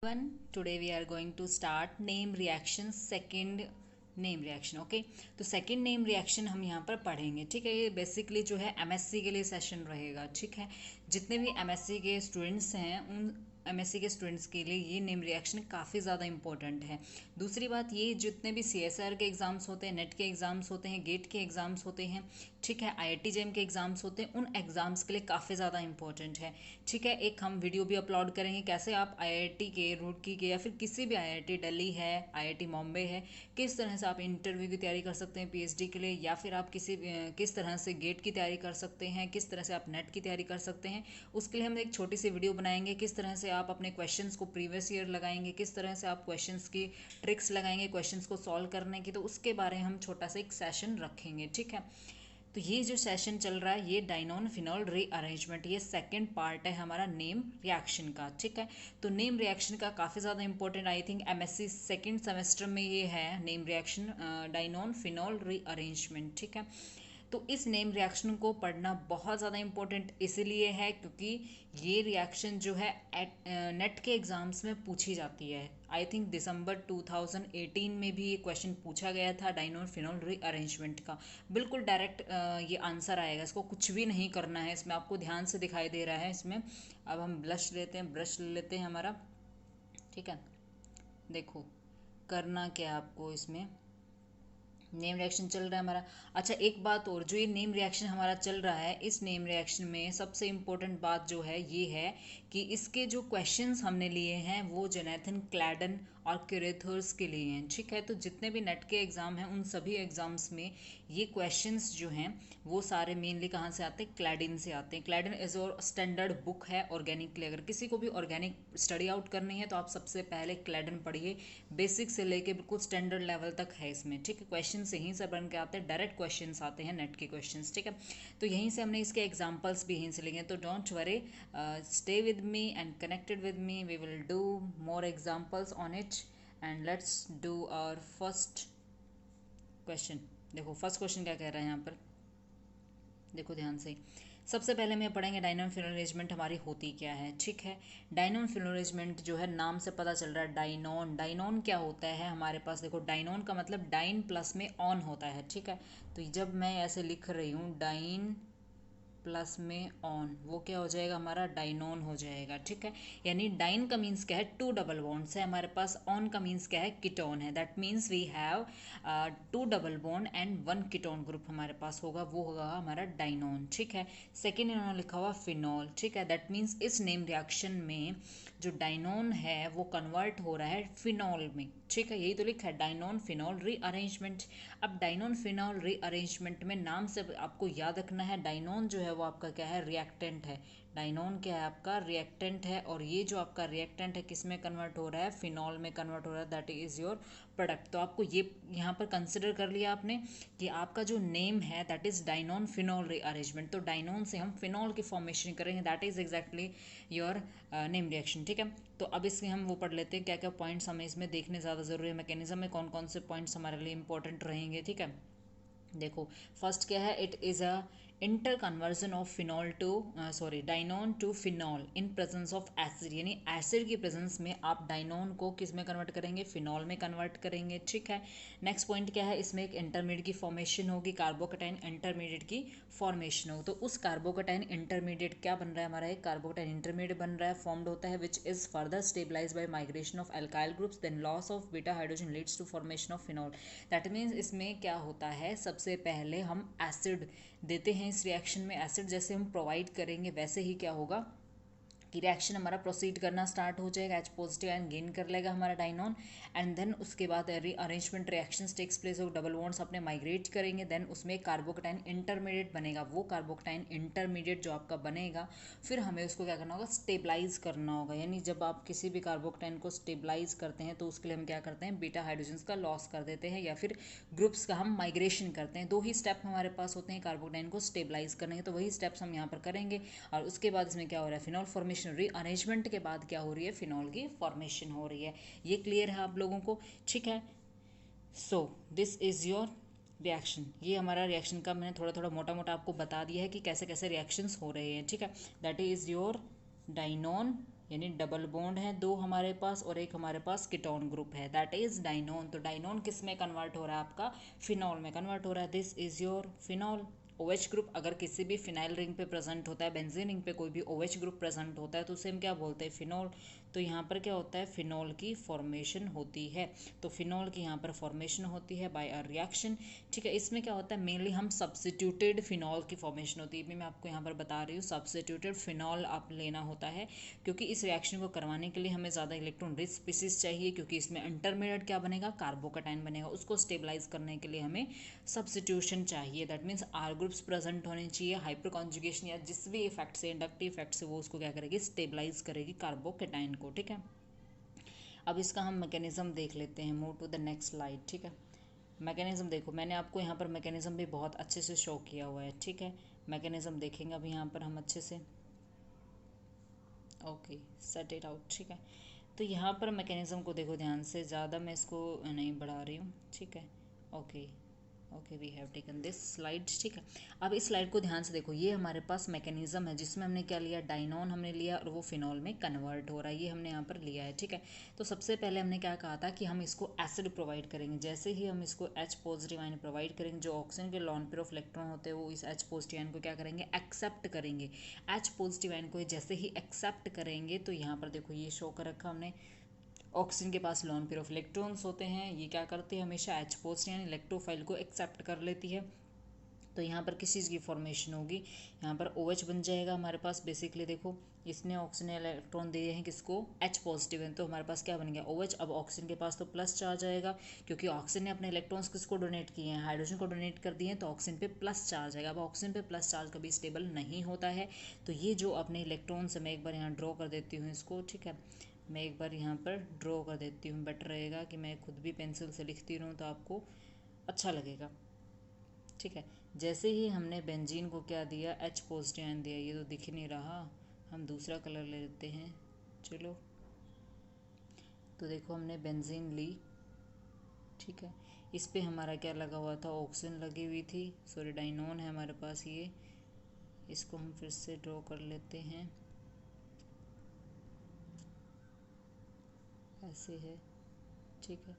Everyone, today we are going to start name reaction second name reaction. Okay, तो second name reaction हम यहाँ पर पढ़ेंगे। ठीक है, ये बेसिकली जो है एमएससी के लिए सेशन रहेगा। ठीक है, जितने भी एमएससी के स्टूडेंट्स हैं उन एमएससी के स्टूडेंट्स के लिए ये नेम रिएक्शन काफ़ी ज़्यादा इंपॉर्टेंट है। दूसरी बात, ये जितने भी सीएसआर के एग्ज़ाम्स होते हैं, नेट के एग्ज़ाम्स होते हैं, गेट के एग्ज़ाम्स होते हैं, ठीक है, आईआईटी जेईई के एग्ज़ाम्स होते हैं, उन एग्ज़ाम्स के लिए काफ़ी ज़्यादा इंपॉर्टेंट है। ठीक है, एक हम वीडियो भी अपलोड करेंगे कैसे आप आईआईटी के, रुड़की के, या फिर किसी भी आईआईटी दिल्ली है, आईआईटी बॉम्बे है, किस तरह से आप इंटरव्यू की तैयारी कर सकते हैं पीएचडी के लिए, या फिर आप किस तरह से गेट की तैयारी कर सकते हैं, किस तरह से आप नेट की तैयारी कर सकते हैं। उसके लिए हम एक छोटी सी वीडियो बनाएंगे, किस तरह से आप अपने क्वेश्चंस को प्रीवियस ईयर लगाएंगे, किस तरह से आप क्वेश्चंस की ट्रिक्स लगाएंगे क्वेश्चंस को सॉल्व करने की, तो उसके बारे में हम छोटा सा एक सेशन रखेंगे। ठीक है, तो ये जो सेशन चल रहा है ये डाइनोन फिनॉल रीअरेंजमेंट, ये सेकंड पार्ट है हमारा नेम रिएक्शन का। ठीक है, तो नेम रिएक्शन का काफ़ी ज़्यादा important, I think MSc second semester में ये है नेम रिएक्शन, डाइनोन फिनॉल रीअरेंजमेंट। ठीक है, तो इस नेम रिएक्शन को पढ़ना बहुत ज़्यादा इंपॉर्टेंट इसीलिए है क्योंकि ये रिएक्शन जो है नेट के एग्ज़ाम्स में पूछी जाती है। आई थिंक दिसंबर 2018 में भी ये क्वेश्चन पूछा गया था डाइनोन फिनोल रीअरेंजमेंट का। बिल्कुल डायरेक्ट ये आंसर आएगा, इसको कुछ भी नहीं करना है। इसमें आपको ध्यान से दिखाई दे रहा है। इसमें अब हम ब्रश लेते हैं, ब्रश लेते हैं हमारा। ठीक है, देखो करना क्या आपको, इसमें नेम रिएक्शन चल रहा है हमारा। अच्छा, एक बात और, जो ये नेम रिएक्शन हमारा चल रहा है, इस नेम रिएक्शन में सबसे इम्पोर्टेंट बात जो है ये है कि इसके जो क्वेश्चंस हमने लिए हैं वो जोनाथन क्लैडन और क्यूरेथर्स के लिए हैं। ठीक है, तो जितने भी नेट के एग्ज़ाम हैं उन सभी एग्ज़ाम्स में ये क्वेश्चंस जो हैं वो सारे मेनली कहाँ से आते हैं, क्लैडन से आते हैं। क्लैडन इज और स्टैंडर्ड बुक है ऑर्गेनिक के लिए। अगर किसी को भी ऑर्गेनिक स्टडी आउट करनी है तो आप सबसे पहले क्लैडन पढ़िए, बेसिक से लेके बिल्कुल स्टैंडर्ड लेवल तक है इसमें। ठीक है, क्वेश्चन यहीं से बन के आते हैं, डायरेक्ट क्वेश्चंस आते हैं नेट के क्वेश्चंस। ठीक है, तो यहीं से हमने इसके एग्जांपल्स भी यहीं से लेंगे, तो don't worry, stay with me and connected with me, we will do more examples on it and let's do our first question. देखो फर्स्ट क्वेश्चन क्या कह रहा है यहाँ पर, देखो ध्यान से। सबसे पहले मैं पढ़ेंगे डाइनोन फिनोल अरेंजमेंट हमारी होती क्या है। ठीक है, डाइनोन फिनोल अरेंजमेंट जो है नाम से पता चल रहा है डाइनोन। डाइनोन क्या होता है हमारे पास, देखो डाइनोन का मतलब डाइन प्लस में ऑन होता है। ठीक है, तो जब मैं ऐसे लिख रही हूँ डाइन प्लस में ऑन, वो क्या हो जाएगा हमारा डाइनोन हो जाएगा। ठीक है, यानी डाइन का मीन्स क्या है, टू डबल बॉन्ड्स है हमारे पास। ऑन का मीन्स क्या है, कीटोन है। That means we have two double bond and one ketone group हमारे पास होगा, वो होगा हमारा डाइनोन। ठीक है, सेकेंड इन्होंने लिखा हुआ फिनॉल। ठीक है, दैट मीन्स इस नेम रिएक्शन में जो डाइनोन है वो कन्वर्ट हो रहा है फिनॉल में। ठीक है, यही तो लिखा है डाइनोन फिनॉल रीअरेंजमेंट। अब डाइनोन फिनॉल रीअरेंजमेंट में नाम से आपको याद रखना है, डाइनोन जो है वो आपका क्या है, रिएक्टेंट है। डाइनोन क्या है आपका, रिएक्टेंट है। और ये जो आपका रिएक्टेंट है किस में कन्वर्ट हो रहा है, फिनॉल में कन्वर्ट हो रहा है। That is your product. तो आपको ये यहाँ पर कंसिडर कर लिया आपने कि आपका जो नेम है दैट इज डाइनोन फिनॉल रीअरेंजमेंट। तो डाइनोन से हम फिनॉल की फॉर्मेशन करेंगे, that is exactly your name reaction. ठीक है, तो अब इसके हम वो पढ़ लेते हैं क्या क्या पॉइंट्स हमें इसमें देखने ज़्यादा ज़रूरी है, मैकेनिज्म में कौन कौन से पॉइंट्स हमारे लिए इंपॉर्टेंट रहेंगे। ठीक है, देखो फर्स्ट क्या है, it is a inter conversion of phenol to dienone to phenol in presence of acid, यानी एसिड की प्रेजेंस में आप डाइनोन को किस में कन्वर्ट करेंगे, फिनॉल में कन्वर्ट करेंगे। ठीक है, नेक्स्ट पॉइंट क्या है, इसमें एक इंटरमीडिएट की फॉर्मेशन होगी, कार्बोकेटाइन इंटरमीडिएट की फॉर्मेशन हो। तो उस कार्बोकेटाइन इंटरमीडिएट क्या बन रहा है हमारा, एक कार्बोकेटाइन इंटरमीडिएट बन रहा है, फॉर्म्ड होता है, which is further stabilize by migration of alkyl groups, then loss of beta hydrogen leads to formation of phenol. That means इसमें क्या होता है, सबसे पहले हम एसिड देते हैं इस रिएक्शन में। एसिड जैसे हम प्रोवाइड करेंगे वैसे ही क्या होगा कि रिएक्शन हमारा प्रोसीड करना स्टार्ट हो जाएगा, एच पॉजिटिव आयन गेन कर लेगा हमारा डाइनोन, एंड देन उसके बाद अरेंजमेंट रिएक्शंस टेक्स प्लेस हो, डबल बॉन्ड्स अपने माइग्रेट करेंगे, देन उसमें कार्बोकेटाइन इंटरमीडिएट बनेगा। वो कार्बोकेटाइन इंटरमीडिएट जो आपका बनेगा फिर हमें उसको क्या करना होगा, स्टेबलाइज करना होगा। यानी जब आप किसी भी कार्बोकेटाइन को स्टेबलाइज करते हैं तो उसके लिए हम क्या करते हैं, बीटा हाइड्रोजन्स का लॉस कर देते हैं या फिर ग्रुप्स का हम माइग्रेशन करते हैं। दो ही स्टेप हमारे पास होते हैं कार्बोकेटाइन को स्टेबलाइज करने के, तो वही स्टेप्स हम यहाँ पर करेंगे। और उसके बाद इसमें क्या हो रहा है, फिनॉल फॉर्मेशन रीअरेंजमेंट के बाद क्या हो रही है, फिनॉल की फॉर्मेशन हो रही है। ये क्लियर है आप लोगों को। ठीक है, so this is your reaction. ये हमारा रिएक्शन का मैंने थोड़ा थोड़ा मोटा मोटा आपको बता दिया है कि कैसे कैसे रिएक्शंस हो रहे हैं। ठीक है, दैट इज योर डाइनोन यानी डबल बॉन्ड है दो हमारे पास और एक हमारे पास कीटोन ग्रुप है, दैट इज डाइनोन। तो डाइनोन किस में कन्वर्ट हो रहा है? आपका फिनॉल में कन्वर्ट हो रहा है। This is your phenol. OH group अगर किसी भी फिनाइल रिंग पे प्रेजेंट होता है, बेंजीन रिंग पे कोई भी OH ग्रुप प्रेजेंट होता है तो उसे हम क्या बोलते हैं? फिनॉल। तो यहाँ पर क्या होता है? फिनॉल की फॉर्मेशन होती है। तो फिनॉल की यहाँ पर फॉर्मेशन होती है बाय अ रिएक्शन। ठीक है, इसमें क्या होता है? मेनली हम सब्स्टिट्यूटेड फिनॉल की फॉर्मेशन होती है। मैं आपको यहाँ पर बता रही हूँ, सब्स्टिट्यूटेड फिनॉल आप लेना होता है, क्योंकि इस रिएक्शन को करवाने के लिए हमें ज़्यादा इलेक्ट्रॉन रिच स्पीसीज चाहिए, क्योंकि इसमें इंटरमीडिएट क्या बनेगा? कार्बोकैटायन बनेगा। उसको स्टेबलाइज करने के लिए हमें सब्स्टिट्यूशन चाहिए। That means R groups present होने चाहिए। हाइपर कॉन्जुगेशन या जिस भी इफेक्ट से, इंडक्टिव इफेक्ट से, वो उसको क्या करेगी? स्टेबलाइज करेगी कार्बोकैटायन को। ठीक है, अब इसका हम मैकेनिज्म देख लेते हैं। Move to the next slide. ठीक है, मैकेनिज्म देखो, मैंने आपको यहाँ पर मैकेनिज्म भी बहुत अच्छे से शो किया हुआ है। ठीक है, मैकेनिज्म देखेंगे अब यहाँ पर हम अच्छे से। Okay, set it out. ठीक है, तो यहाँ पर मैकेनिज्म को देखो ध्यान से, ज़्यादा मैं इसको नहीं बढ़ा रही हूँ। ठीक है, okay okay, we have taken this slide. ठीक है, अब इस स्लाइड को ध्यान से देखो, ये हमारे पास मैकेनिज्म है जिसमें हमने क्या लिया? डाइनोन हमने लिया और वो फिनॉल में कन्वर्ट हो रहा है, ये हमने यहाँ पर लिया है। ठीक है, तो सबसे पहले हमने क्या कहा था कि हम इसको एसिड प्रोवाइड करेंगे। जैसे ही हम इसको H पॉजिटिव आयन प्रोवाइड करेंगे, जो ऑक्सीजन के लॉन पेयर ऑफ इलेक्ट्रॉन होते हैं वो इस H पॉजिटिव आयन को क्या करेंगे? एक्सेप्ट करेंगे। H पॉजिटिव आयन को जैसे ही एक्सेप्ट करेंगे तो यहाँ पर देखो ये शो कर रखा हमने, ऑक्सीजन के पास लॉन पेयर ऑफ इलेक्ट्रॉन्स होते हैं, ये क्या करते हैं? हमेशा H पॉजिटिव यानी इलेक्ट्रोफाइल को एक्सेप्ट कर लेती है। तो यहाँ पर किस चीज़ की फॉर्मेशन होगी? यहाँ पर OH बन जाएगा हमारे पास। बेसिकली देखो, इसने ऑक्सीजन इलेक्ट्रॉन दिए हैं किसको? H पॉजिटिव है, तो हमारे पास क्या बन गया? OH। अब ऑक्सीजन के पास तो प्लस चार्ज आएगा, क्योंकि ऑक्सीजन ने अपने इलेक्ट्रॉन्स किसको डोनेट किए हैं? हाइड्रोजन को डोनेट कर दिए हैं, तो ऑक्सीजन पे प्लस चार्ज आएगा। अब ऑक्सीजन पे प्लस चार्ज कभी स्टेबल नहीं होता है, तो ये जो अपने इलेक्ट्रॉन्स, मैं एक बार यहाँ ड्रॉ कर देती हूँ इसको। ठीक है, मैं एक बार यहाँ पर ड्रॉ कर देती हूँ, बेटर रहेगा कि मैं खुद भी पेंसिल से लिखती रहूँ तो आपको अच्छा लगेगा। ठीक है, जैसे ही हमने बेंजीन को क्या दिया? H पॉजिटिव आयन दिया। ये तो दिख ही नहीं रहा, हम दूसरा कलर ले लेते हैं। चलो, तो देखो हमने बेंजीन ली। ठीक है, इस पे हमारा क्या लगा हुआ था? ऑक्सीजन लगी हुई थी। सॉरी, डाइनोन है हमारे पास ये। इसको हम फिर से ड्रॉ कर लेते हैं, ऐसे है। ठीक है,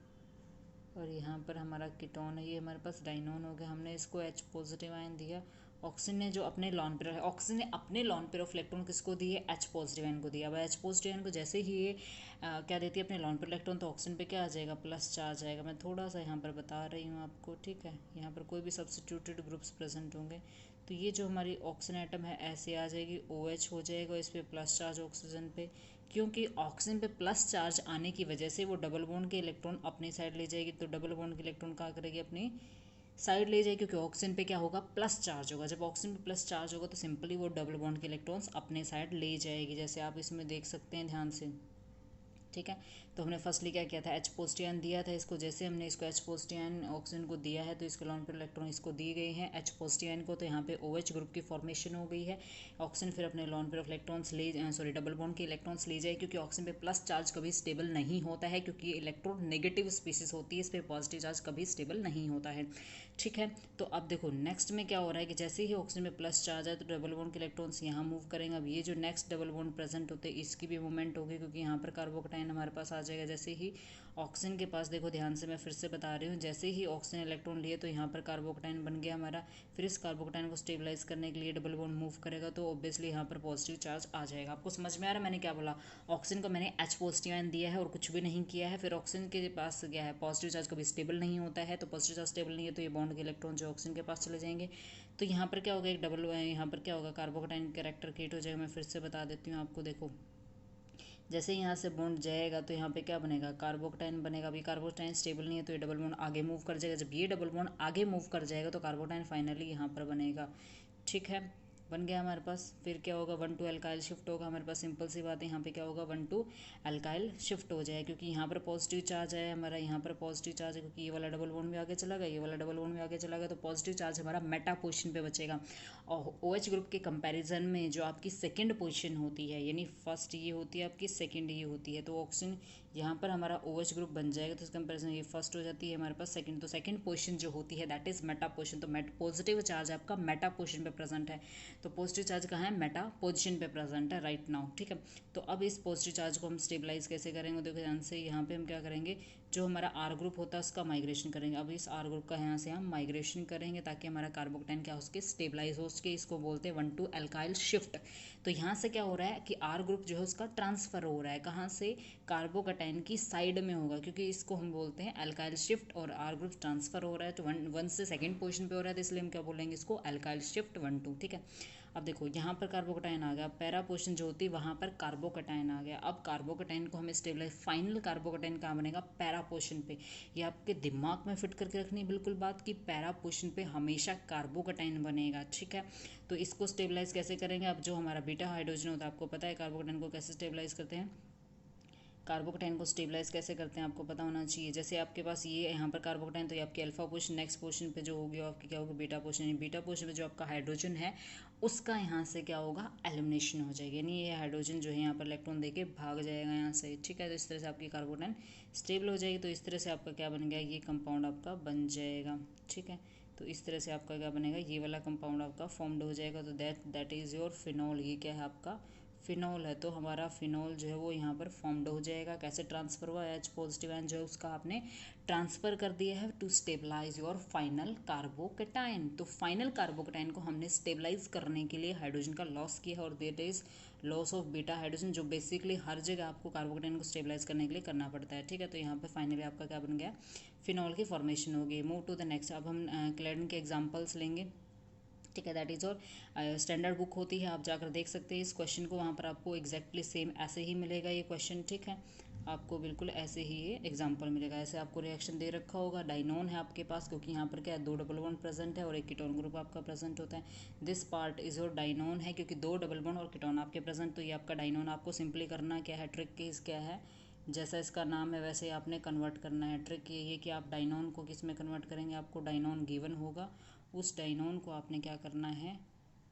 और यहाँ पर हमारा कीटोन है, ये हमारे पास डाइनोन हो गया। हमने इसको H पॉजिटिव आयन दिया। ऑक्सीजन ने जो अपने लॉन पेयर, ऑक्सीजन ने अपने लॉन पेयर ऑफ इलेक्ट्रॉन किसको दिए? H पॉजिटिव आयन को दिया। अब H पॉजिटिव आयन को जैसे ही ये क्या देती है? अपने लॉन पेयर इलेक्ट्रॉन, तो ऑक्सीजन पे क्या आ जाएगा? प्लस चार्ज आएगा। मैं थोड़ा सा यहाँ पर बता रही हूँ आपको। ठीक है, यहाँ पर कोई भी सब्स्टिट्यूटेड ग्रुप्स प्रेजेंट होंगे, तो ये जो हमारी ऑक्सीजन एटम है ऐसे आ जाएगी, OH हो जाएगा, इस पर प्लस चार्ज ऑक्सीजन पे। क्योंकि ऑक्सीजन पे प्लस चार्ज आने की वजह से वो डबल बॉन्ड के इलेक्ट्रॉन अपनी साइड ले जाएगी, तो डबल बॉन्ड के इलेक्ट्रॉन क्या करेगी? अपनी साइड ले जाएगी, क्योंकि ऑक्सीजन पे क्या होगा? प्लस चार्ज होगा। जब ऑक्सीजन पे प्लस चार्ज होगा तो सिंपली वो डबल बॉन्ड के इलेक्ट्रॉन्स अपने साइड ले जाएगी, जैसे आप इसमें देख सकते हैं ध्यान से। ठीक है, तो हमने फर्स्टली क्या किया था? H पॉजिटिव आयन दिया था इसको। जैसे हमने इसको H पॉजिटिव आयन ऑक्सीजन को दिया है, तो इसके लॉन पेयर इलेक्ट्रॉन इसको दिए गए हैं H पॉजिटिव आयन को, तो यहाँ पे OH ग्रुप की फॉर्मेशन हो गई है। ऑक्सीजन फिर अपने लॉन पेयर ऑफ इलेक्ट्रॉन्स ले, सॉरी, डबल बॉन्ड के इलेक्ट्रॉन्स ले जाए, क्योंकि ऑक्सीजन पे प्लस चार्ज कभी स्टेबल नहीं होता है, क्योंकि ये इलेक्ट्रॉन नेगेटिव स्पीसीज होती है, इस पर पॉजिटिव चार्ज कभी स्टेबल नहीं होता है। ठीक है, तो अब देखो नेक्स्ट में क्या हो रहा है कि जैसे ही ऑक्सीजन में प्लस चार्ज है तो डबल बॉन्ड के इलेक्ट्रॉन्स यहाँ मूव करेंगे। अब ये जो नेक्स्ट डबल बॉन्ड प्रेजेंट होते हैं इसकी भी मूवमेंट होगी, क्योंकि यहाँ पर कार्बोकैटायन हमारे पास आ जाएगा। जैसे ही ऑक्सीजन के पास, देखो ध्यान से मैं फिर से बता रही हूँ, जैसे ही ऑक्सीजन इलेक्ट्रॉन लिए तो यहाँ पर कार्बोकैटायन बन गया हमारा। फिर इस कार्बोकैटायन को स्टेबलाइज करने के लिए डबल बॉन्ड मूव करेगा, तो ऑब्वियसली यहाँ पर पॉजिटिव चार्ज आ जाएगा। आपको समझ में आ रहा है मैंने क्या बोला? ऑक्सीजन को मैंने H पॉजिटिव आयन दिया है और कुछ भी नहीं किया है। फिर ऑक्सीजन के पास गया है, पॉजिटिव चार्ज कभी स्टेबल नहीं होता है, तो पॉजिटिव चार्ज स्टेबल नहीं है तो ये बॉन्ड के इलेक्ट्रॉन जो ऑक्सीजन के पास चले जाएंगे। तो यहाँ पर क्या होगा? एक डबल, यहाँ पर क्या होगा? कार्बोकैटायन कैरेक्टर क्रिएट हो जाएगा। मैं फिर से बता देती हूँ आपको। देखो, जैसे यहाँ से बॉन्ड जाएगा तो यहाँ पे क्या बनेगा? कार्बोकैटायन बनेगा। अभी कार्बोकैटायन स्टेबल नहीं है, तो ये डबल बॉन्ड आगे मूव कर जाएगा। जब ये डबल बॉन्ड आगे मूव कर जाएगा तो कार्बोकैटायन फाइनली यहाँ पर बनेगा। ठीक है, बन गया हमारे पास। फिर क्या होगा? 1 to अल्काइल शिफ्ट होगा हमारे पास। सिंपल सी बात है, यहाँ पे क्या होगा? 1 to अल्काइल शिफ्ट हो जाए, क्योंकि यहाँ पर पॉजिटिव चार्ज है हमारा, यहाँ पर पॉजिटिव चार्ज है, क्योंकि ये वाला डबल बॉन्ड भी आगे चला गया, ये वाला डबल बॉन्ड भी आगे चला गया, तो पॉजिटिव चार्ज हमारा मेटा पोजिशन पे बचेगा। और OH ग्रुप के कंपैरिजन में जो आपकी सेकंड पोजीशन होती है, यानी फर्स्ट ये होती है आपकी, सेकंड ये होती है, तो ऑक्सीजन यहाँ पर हमारा OH ग्रुप बन जाएगा, तो इस कंपैरिजन ये फर्स्ट हो जाती है हमारे पास सेकंड। तो सेकंड पोजीशन जो होती है दैट इज मेटा पोजीशन। तो मेट पॉजिटिव चार्ज आपका मेटा पोजीशन पे प्रेजेंट है। तो पॉजिटिव चार्ज कहाँ है, मेटा पोजिशन पे प्रेजेंट है राइट नाउ, ठीक है। तो अब इस पॉजिटिव चार्ज को हम स्टेबलाइज कैसे करेंगे, देखो ध्यान से, यहाँ पे हम क्या करेंगे, जो हमारा आर ग्रुप होता है उसका माइग्रेशन करेंगे। अब इस आर ग्रुप का यहाँ से हम माइग्रेशन करेंगे ताकि हमारा कार्बोकटाइन क्या हो सके, स्टेबलाइज हो सके। इसको बोलते हैं 1 to अल्काइल शिफ्ट। तो यहाँ से क्या हो रहा है कि आर ग्रुप जो है उसका ट्रांसफर हो रहा है, कहाँ से, कार्बोकटाइन की साइड में होगा, क्योंकि इसको हम बोलते हैं अल्काइल शिफ्ट, और आर ग्रुप ट्रांसफर हो रहा है तो वन से सेकेंड पोजिशन पे हो रहा है, तो इसलिए हम क्या बोलेंगे इसको, अल्काइल शिफ्ट 1 2, ठीक है। अब देखो यहाँ पर कार्बोकटाइन आ गया, पैरा पोजिशन जो होती है वहाँ पर कार्बोकटाइन आ गया। अब कार्बोकटाइन को हमें स्टेबलाइज, फाइनल कार्बोकटाइन कहाँ बनेगा, पैरा पोजिशन पे। ये आपके दिमाग में फिट करके रखनी है बिल्कुल बात, कि पैरा पोजिशन पे हमेशा कार्बोकटाइन बनेगा, ठीक है। तो इसको स्टेबलाइज कैसे करेंगे, अब जो हमारा बीटा हाइड्रोजन होता है, आपको पता है कार्बोकटाइन को कैसे स्टेबलाइज करते हैं, कार्बोकटाइन को स्टेबलाइज कैसे करते हैं आपको पता होना चाहिए। जैसे आपके पास ये यहाँ पर कार्बोकटाइन, तो ये आपकी अल्फा पोजिशन, नेक्स्ट पोजिशन पे जो होगी आपकी क्या होगी, बीटा पोजिशन। बीटा पोजिशन पे जो आपका हाइड्रोजन है उसका यहाँ से क्या होगा, एलिमिनेशन हो जाएगी, यानी ये हाइड्रोजन जो है यहाँ पर इलेक्ट्रॉन देके भाग जाएगा यहाँ से, ठीक है। तो इस तरह से आपकी कार्बोकटाइन स्टेबल हो जाएगी। तो इस तरह से आपका क्या बन गया, ये कंपाउंड आपका बन जाएगा, ठीक है। तो इस तरह से आपका क्या बनेगा, ये वाला कंपाउंड आपका फॉर्म्ड हो जाएगा। तो दैट इज़ योर फिनॉल। ये क्या है आपका, फिनॉल है। तो हमारा फिनॉल जो है वो यहाँ पर फॉर्म्ड हो जाएगा। कैसे ट्रांसफर हुआ, एच पॉजिटिव आयन जो है उसका आपने ट्रांसफर कर दिया है to stabilize your final carbocation. तो फाइनल कार्बोकटाइन को हमने स्टेबलाइज करने के लिए हाइड्रोजन का लॉस किया है, और that is loss of beta hydrogen, जो बेसिकली हर जगह आपको कार्बोकटाइन को स्टेबलाइज करने के लिए करना पड़ता है, ठीक है। तो यहाँ पे फाइनली आपका क्या बन गया, फिनॉल की फॉर्मेशन होगी। Move to the next. अब हम क्लैडन के एग्जाम्पल्स लेंगे, ठीक है। That is our standard book होती है, आप जाकर देख सकते हैं इस क्वेश्चन को, वहाँ पर आपको एग्जैक्टली सेम ऐसे ही मिलेगा ये क्वेश्चन, ठीक है। आपको बिल्कुल ऐसे ही ये एग्जांपल मिलेगा। ऐसे आपको रिएक्शन दे रखा होगा, डाइनोन है आपके पास, क्योंकि यहाँ पर क्या है, 2 डबल बॉन्ड प्रेजेंट है और एक कीटोन ग्रुप आपका प्रेजेंट होता है। दिस पार्ट इज योर डाइनोन है, क्योंकि 2 डबल बॉन्ड और कीटोन आपके प्रेजेंट, तो ये आपका डाइनोन। आपको सिंपली करना क्या है, ट्रिक केस क्या है, जैसा इसका नाम है वैसे आपने कन्वर्ट करना है। ट्रिक ये है कि आप डाइनोन को किस में कन्वर्ट करेंगे, आपको डाइनोन गिवन होगा, उस डाइनोन को आपने क्या करना है,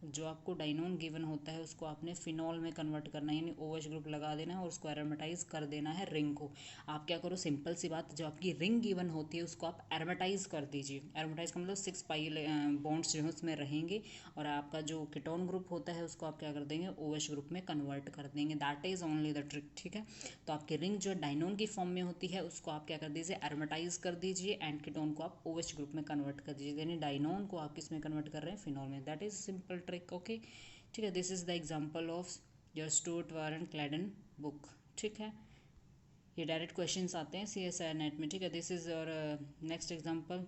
जो आपको डाइनोन गिवन होता है उसको आपने फिनॉल में कन्वर्ट करना है, यानी OH ग्रुप लगा देना है और उसको एरोमेटाइज कर देना है रिंग को। आप क्या करो, सिंपल सी बात, जो आपकी रिंग गिवन होती है उसको आप एरोमेटाइज कर दीजिए। एरोमेटाइज का मतलब 6 पाई बॉन्ड्स जो है उसमें रहेंगे, और आपका जो कीटोन ग्रुप होता है उसको आप क्या कर देंगे, OH ग्रुप में कन्वर्ट कर देंगे। That is only the trick, ठीक है। तो आपकी रिंग जो डाइनोन की फॉर्म में होती है उसको आप क्या कर दीजिए, एरोमेटाइज कर दीजिए, एंड कीटोन को आप OH ग्रुप में कन्वर्ट कर दीजिए, यानी डाइनोन को आप किस में कन्वर्ट कर रहे हैं, फिनॉल में। That is simple trick, okay, ठीक है। This is the example of your Stuart Warren Clayden book, ठीक है। ये डायरेक्ट क्वेश्चंस आते हैं CSIR नेट में, ठीक है। This is our next example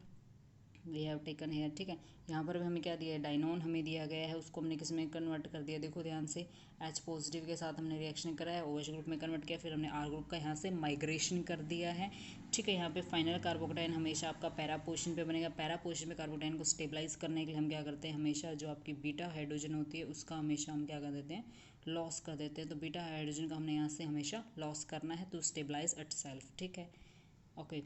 we have taken here, ठीक है। यहाँ पर भी हमें क्या दिया है, डाइनोन हमें दिया गया है, उसको हमने किस में कन्वर्ट कर दिया, देखो ध्यान से, H पॉजिटिव के साथ हमने रिएक्शन करा है, OH ग्रुप में कन्वर्ट किया, फिर हमने R ग्रुप का यहाँ से माइग्रेशन कर दिया है, ठीक है। यहाँ पे फाइनल कार्बोकटाइन हमेशा आपका पैरा पोजिशन पे बनेगा। पैरा पोजिशन पे कार्बोकटाइन को स्टेबलाइज करने के लिए हम क्या करते हैं, हमेशा जो आपकी बीटा हाइड्रोजन होती है उसका हमेशा हम क्या कर देते हैं, लॉस कर देते हैं। तो बीटा हाइड्रोजन का हमने यहाँ से हमेशा लॉस करना है टू स्टेबलाइज इटसेल्फ, ठीक है, ओके।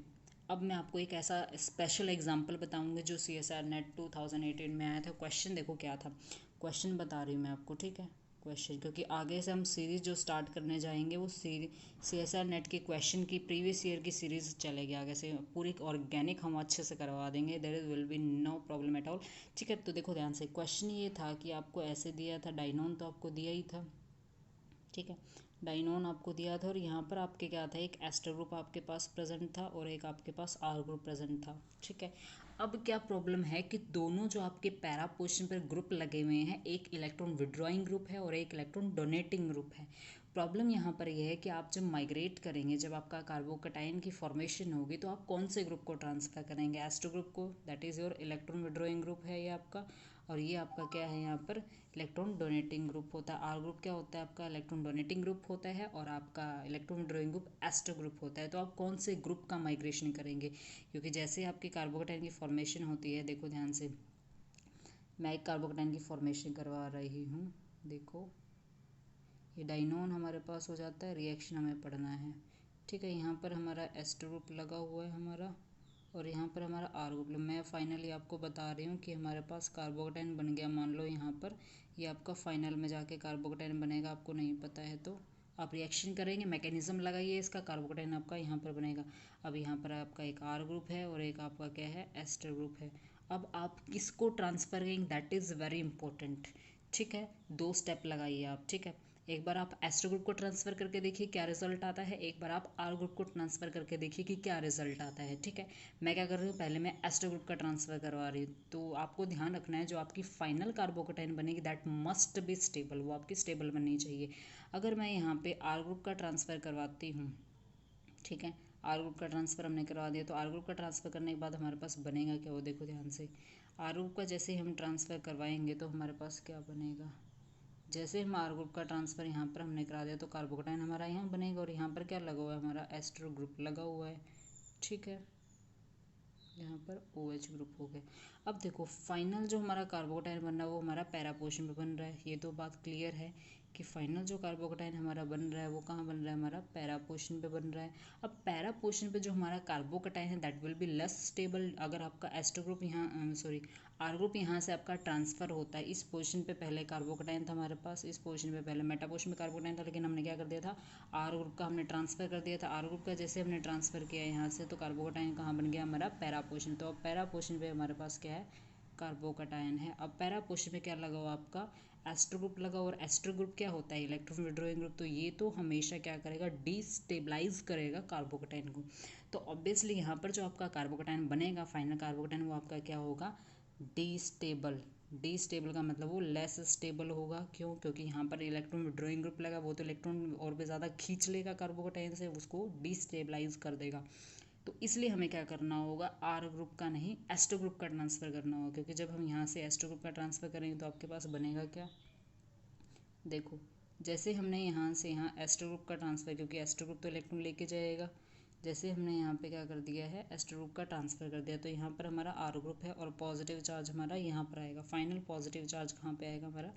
अब मैं आपको एक ऐसा स्पेशल एग्जांपल बताऊंगी जो CSIR नेट 2018 में आया था। क्वेश्चन देखो क्या था, क्वेश्चन बता रही हूँ मैं आपको, ठीक है, क्वेश्चन, क्योंकि आगे से हम सीरीज़ जो स्टार्ट करने जाएंगे वो CSIR नेट के क्वेश्चन की प्रीवियस ईयर की सीरीज़ चलेगी, आगे से पूरी ऑर्गेनिक हम अच्छे से करवा देंगे, there will be no problem at all, ठीक है। तो देखो ध्यान से, क्वेश्चन ये था कि आपको ऐसे दिया था, डाइनोन तो आपको दिया ही था, ठीक है, डाइनोन आपको दिया था, और यहाँ पर आपके क्या था, एक एस्टर ग्रुप आपके पास प्रेजेंट था और एक आपके पास R ग्रुप प्रेजेंट था, ठीक है। अब क्या प्रॉब्लम है कि दोनों जो आपके पैरा पोजिशन पर ग्रुप लगे हुए हैं, एक इलेक्ट्रॉन विड्रॉइंग ग्रुप है और एक इलेक्ट्रॉन डोनेटिंग ग्रुप है। प्रॉब्लम यहाँ पर यह है कि आप जब माइग्रेट करेंगे, जब आपका कार्बोकटाइन की फॉर्मेशन होगी, तो आप कौन से ग्रुप को ट्रांसफर करेंगे, एस्टर ग्रुप को, that is your electron withdrawing group है ये आपका, और ये आपका क्या है, यहाँ पर इलेक्ट्रॉन डोनेटिंग ग्रुप होता है। R ग्रुप क्या होता है आपका, इलेक्ट्रॉन डोनेटिंग ग्रुप होता है, और आपका electron withdrawing group ester group होता है। तो आप कौन से ग्रुप का माइग्रेशन करेंगे, क्योंकि जैसे आपकी कार्बोकटाइन की फॉर्मेशन होती है, देखो ध्यान से, मैं एक कार्बोकटाइन की फॉर्मेशन करवा रही हूँ, देखो ये डाइनोन हमारे पास हो जाता है, रिएक्शन हमें पढ़ना है, ठीक है। यहाँ पर हमारा एस्टर ग्रुप लगा हुआ है हमारा, और यहाँ पर हमारा R ग्रुप। मैं फाइनली आपको बता रही हूँ कि हमारे पास कार्बोकटाइन बन गया, मान लो यहाँ पर ये आपका फाइनल में जाके कार्बोकटाइन बनेगा, आपको नहीं पता है तो आप रिएक्शन करेंगे, मैकेनिज्म लगाइए इसका, कार्बोकटाइन आपका यहाँ पर बनेगा। अब यहाँ पर आपका एक R ग्रुप है और एक आपका क्या है, एस्टर ग्रुप है। अब आप किसको ट्रांसफर करेंगे, दैट इज़ वेरी इंपॉर्टेंट, ठीक है, 2 स्टेप लगाइए आप। ठीक है, एक बार आप एस्टर ग्रुप को ट्रांसफ़र करके देखिए क्या रिजल्ट आता है, एक बार आप आर ग्रुप को ट्रांसफ़र करके देखिए कि क्या रिजल्ट आता है। ठीक है, मैं क्या कर रही हूँ, पहले मैं एस्टर ग्रुप का ट्रांसफ़र करवा रही हूँ। तो आपको ध्यान रखना है जो आपकी फाइनल कार्बोकेटाइन बनेगी दैट मस्ट बी स्टेबल, वो आपकी स्टेबल बननी चाहिए। अगर मैं यहाँ पे आर ग्रुप का ट्रांसफ़र करवाती हूँ, ठीक है, आर ग्रुप का ट्रांसफ़र हमने करवा दिया, तो आर ग्रुप का ट्रांसफ़र करने के बाद हमारे पास बनेगा क्या, वो देखो ध्यान से। आर ग्रुप का जैसे ही हम ट्रांसफ़र करवाएंगे तो हमारे पास क्या बनेगा, जैसे हम आर ग्रुप का ट्रांसफ़र यहाँ पर हमने करा दिया तो कार्बोकेटाइन हमारा यहाँ बनेगा, और यहाँ पर क्या लगा हुआ है, हमारा एस्टर ग्रुप लगा हुआ है। ठीक है, यहाँ पर ओ एच ग्रुप हो गया। अब देखो फाइनल जो हमारा कार्बोकेटाइन बन रहा है वो हमारा पैरा पोर्शन पे बन रहा है, ये तो बात क्लियर है कि फाइनल जो कार्बोकेटाइन हमारा बन रहा है वो कहाँ बन रहा है, हमारा पैरा पोर्शन पे बन रहा है। अब पैरा पोर्शन पे जो हमारा कार्बोकेटाइन है that will be less stable. अगर आपका एस्टर ग्रुप यहाँ सॉरी आर ग्रुप यहाँ से आपका ट्रांसफ़र होता है, इस पोर्शन पे पहले कार्बोकेटाइन था हमारे पास, इस पोर्शन पे पहले मेटा पोर्शन में कार्बोकेटाइन था, लेकिन हमने क्या कर दिया था, आर ग्रुप का हमने ट्रांसफ़र कर दिया था। आर ग्रुप का जैसे हमने ट्रांसफ़र किया यहाँ से तो कार्बोकेटाइन कहाँ बन गया, हमारा पैरा पोर्शन। तो अब पैरा पोर्शन पे हमारे पास क्या है, कार्बोकेटाइन है। अब पैरा पोर्शन पे क्या लगा हुआ आपका, एस्टर ग्रुप लगा, और एस्टर ग्रुप क्या होता है, इलेक्ट्रॉन विड्रॉइंग ग्रुप। तो ये तो हमेशा क्या करेगा, डिस्टेबलाइज करेगा कार्बोकेटाइन को। तो ऑब्वियसली यहाँ पर जो आपका कार्बोकेटाइन बनेगा फाइनल कार्बोकेटाइन वो आपका क्या होगा, डिस्टेबल। डिस्टेबल का मतलब वो लेस स्टेबल होगा। क्यों, क्योंकि यहाँ पर इलेक्ट्रॉन विड्रॉइंग ग्रुप लगा, वो तो इलेक्ट्रॉन और भी ज़्यादा खींच लेगा कार्बोकेटाइन से, उसको डिस्टेबलाइज कर देगा। तो इसलिए हमें क्या करना होगा, आर ग्रुप का नहीं एस्टर ग्रुप का ट्रांसफ़र करना होगा, क्योंकि जब हम यहाँ से एस्टर ग्रुप का ट्रांसफ़र करेंगे तो आपके पास बनेगा क्या, देखो जैसे हमने यहाँ से यहाँ एस्टर ग्रुप का ट्रांसफ़र, क्योंकि एस्टर ग्रुप तो इलेक्ट्रॉन लेके जाएगा, जैसे हमने यहाँ पे क्या कर दिया है, एस्टर ग्रुप का ट्रांसफ़र कर दिया, तो यहाँ पर हमारा आर ग्रुप है और पॉजिटिव चार्ज हमारा यहाँ पर आएगा। फाइनल पॉजिटिव चार्ज कहाँ पे आएगा, हमारा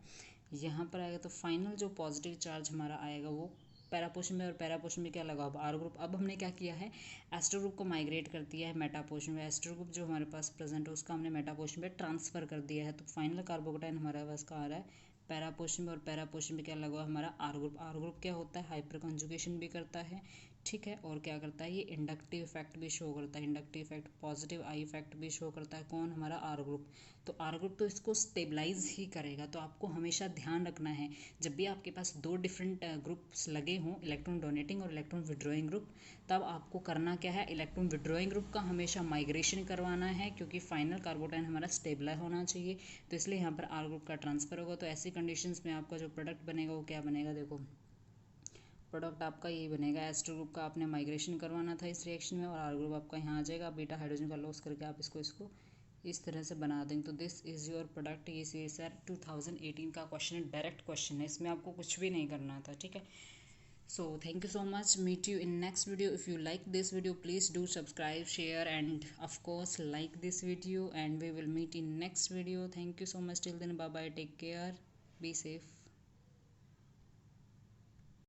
यहाँ पर आएगा। तो फाइनल जो पॉजिटिव चार्ज हमारा आएगा वो पैरा पोर्शन में, और पैरा पोर्शन में क्या लगा अब आर ग्रुप। अब हमने क्या किया है, एस्टर ग्रुप को माइग्रेट कर दिया है मेटा पोर्शन में। एस्टर ग्रुप जो हमारे पास प्रेजेंट है उसका हमने मेटा पोर्शन में ट्रांसफ़र कर दिया है। तो फाइनल कार्बोकेटाइन हमारे पास कहाँ आ रहा है, पैरा पोर्शन में, और पैरा पोर्शन में क्या लगा हुआ हमारा आर ग्रुप। आर ग्रुप क्या होता है, हाइपर कंजुगेशन भी करता है। ठीक है, और क्या करता है, ये इंडक्टिव इफेक्ट भी शो करता है, inductive effect, positive I effect भी शो करता है। कौन, हमारा आर ग्रुप। तो आर ग्रुप तो इसको स्टेबलाइज ही करेगा। तो आपको हमेशा ध्यान रखना है जब भी आपके पास दो डिफरेंट ग्रुप्स लगे हों, इलेक्ट्रॉन डोनेटिंग और इलेक्ट्रॉन विड्रॉइंग ग्रुप, तब आपको करना क्या है, इलेक्ट्रॉन विड्रॉइंग ग्रुप का हमेशा माइग्रेशन करवाना है, क्योंकि फाइनल कार्बोटाइन हमारा स्टेबल होना चाहिए। तो इसलिए यहाँ पर आर ग्रुप का ट्रांसफ़र होगा। तो ऐसी कंडीशंस में आपका जो प्रोडक्ट बनेगा वो क्या बनेगा, देखो प्रोडक्ट आपका यही बनेगा। एस्टर ग्रुप का आपने माइग्रेशन करवाना था इस रिएक्शन में, और आर ग्रुप आपका यहाँ आ जाएगा। बीटा हाइड्रोजन का लॉस करके आप इसको इस तरह से बना देंगे। तो दिस इज़ योर प्रोडक्ट। ये CSIR 2018 का क्वेश्चन है, डायरेक्ट क्वेश्चन है, इसमें आपको कुछ भी नहीं करना था। ठीक है, so thank you so much, meet you in next video. If you like this video please do subscribe, share, and of course like this video, and we will meet in next video. Thank you so much, till then bye bye, take care, be safe.